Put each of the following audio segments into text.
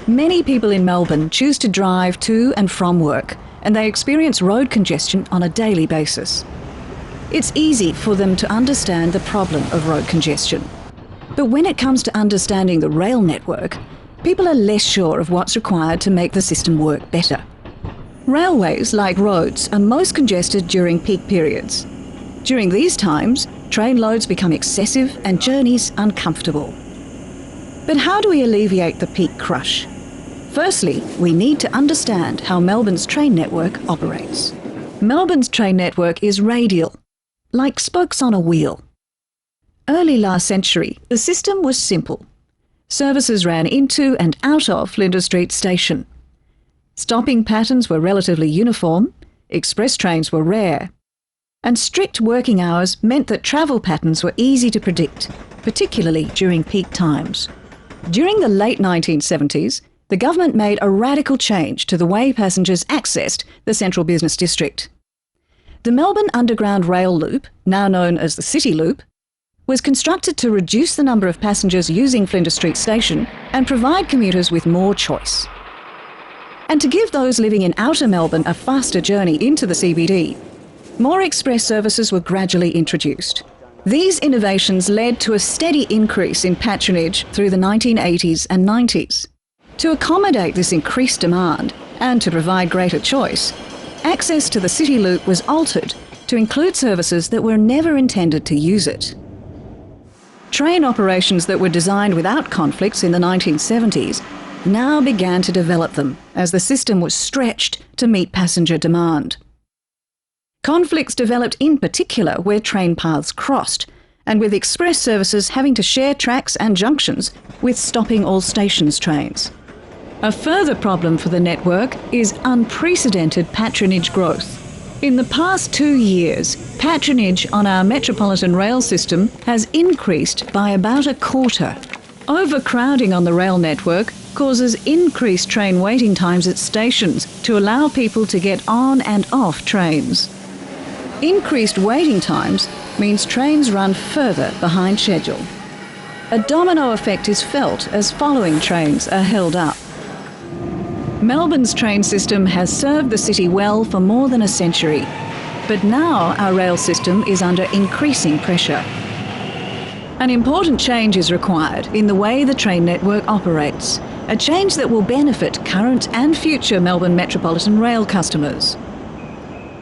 Many people in Melbourne choose to drive to and from work, and they experience road congestion on a daily basis. It's easy for them to understand the problem of road congestion. But when it comes to understanding the rail network, people are less sure of what's required to make the system work better. Railways, like roads, are most congested during peak periods. During these times, train loads become excessive and journeys uncomfortable. But how do we alleviate the peak crush? Firstly, we need to understand how Melbourne's train network operates. Melbourne's train network is radial, like spokes on a wheel. Early last century, the system was simple. Services ran into and out of Flinders Street Station. Stopping patterns were relatively uniform, express trains were rare, and strict working hours meant that travel patterns were easy to predict, particularly during peak times. During the late 1970s, the government made a radical change to the way passengers accessed the central business district. The Melbourne Underground Rail Loop, now known as the City Loop, was constructed to reduce the number of passengers using Flinders Street Station and provide commuters with more choice. And to give those living in outer Melbourne a faster journey into the CBD, more express services were gradually introduced. These innovations led to a steady increase in patronage through the 1980s and 90s. To accommodate this increased demand and to provide greater choice, access to the City Loop was altered to include services that were never intended to use it. Train operations that were designed without conflicts in the 1970s now began to develop them as the system was stretched to meet passenger demand. Conflicts developed in particular where train paths crossed, and with express services having to share tracks and junctions with stopping all stations trains. A further problem for the network is unprecedented patronage growth. In the past 2 years, patronage on our Metropolitan rail system has increased by about a quarter. Overcrowding on the rail network causes increased train waiting times at stations to allow people to get on and off trains. Increased waiting times means trains run further behind schedule. A domino effect is felt as following trains are held up. Melbourne's train system has served the city well for more than a century, but now our rail system is under increasing pressure. An important change is required in the way the train network operates, a change that will benefit current and future Melbourne Metropolitan rail customers.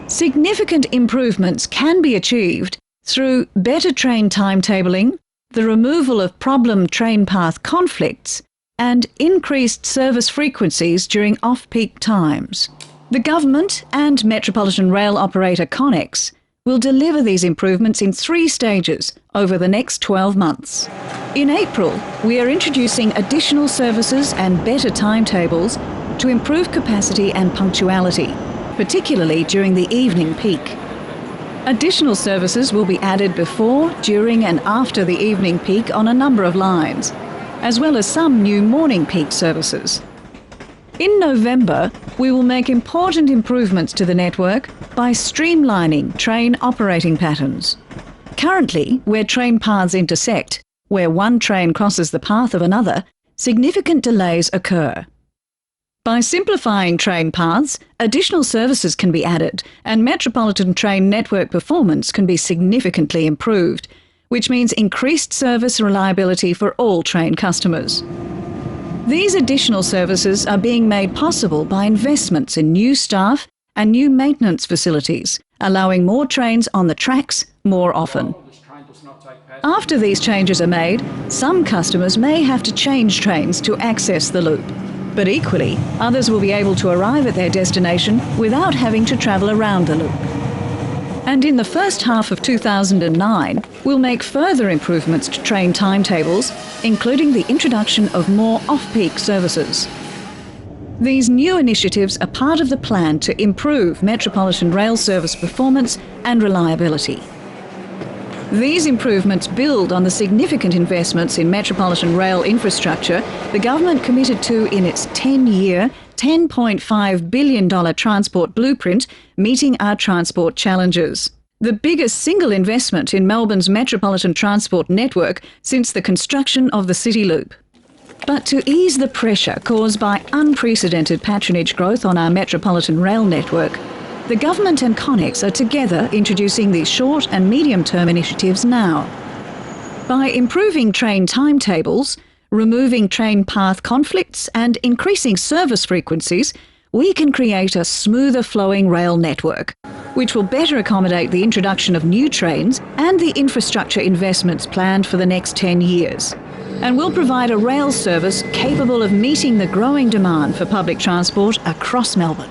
Significant improvements can be achieved through better train timetabling, the removal of problem train path conflicts, and increased service frequencies during off-peak times. The government and Metropolitan rail operator Connex will deliver these improvements in 3 stages over the next 12 months. In April, we are introducing additional services and better timetables to improve capacity and punctuality, particularly during the evening peak. Additional services will be added before, during and after the evening peak on a number of lines, as well as some new morning peak services. In November, we will make important improvements to the network by streamlining train operating patterns. Currently, where train paths intersect, where one train crosses the path of another, significant delays occur. By simplifying train paths, additional services can be added and Metropolitan train network performance can be significantly improved, which means increased service reliability for all train customers. These additional services are being made possible by investments in new staff and new maintenance facilities, allowing more trains on the tracks more often. After these changes are made, some customers may have to change trains to access the loop, but equally, others will be able to arrive at their destination without having to travel around the loop. And in the first half of 2009, we'll make further improvements to train timetables, including the introduction of more off-peak services. These new initiatives are part of the plan to improve Metropolitan rail service performance and reliability. These improvements build on the significant investments in Metropolitan rail infrastructure the government committed to in its 10-year, $10.5 billion transport blueprint, Meeting Our Transport Challenges. The biggest single investment in Melbourne's metropolitan transport network since the construction of the City Loop. But to ease the pressure caused by unprecedented patronage growth on our Metropolitan rail network, the government and Connex are together introducing these short and medium-term initiatives now. By improving train timetables, removing train path conflicts and increasing service frequencies, we can create a smoother flowing rail network, which will better accommodate the introduction of new trains and the infrastructure investments planned for the next 10 years, and will provide a rail service capable of meeting the growing demand for public transport across Melbourne.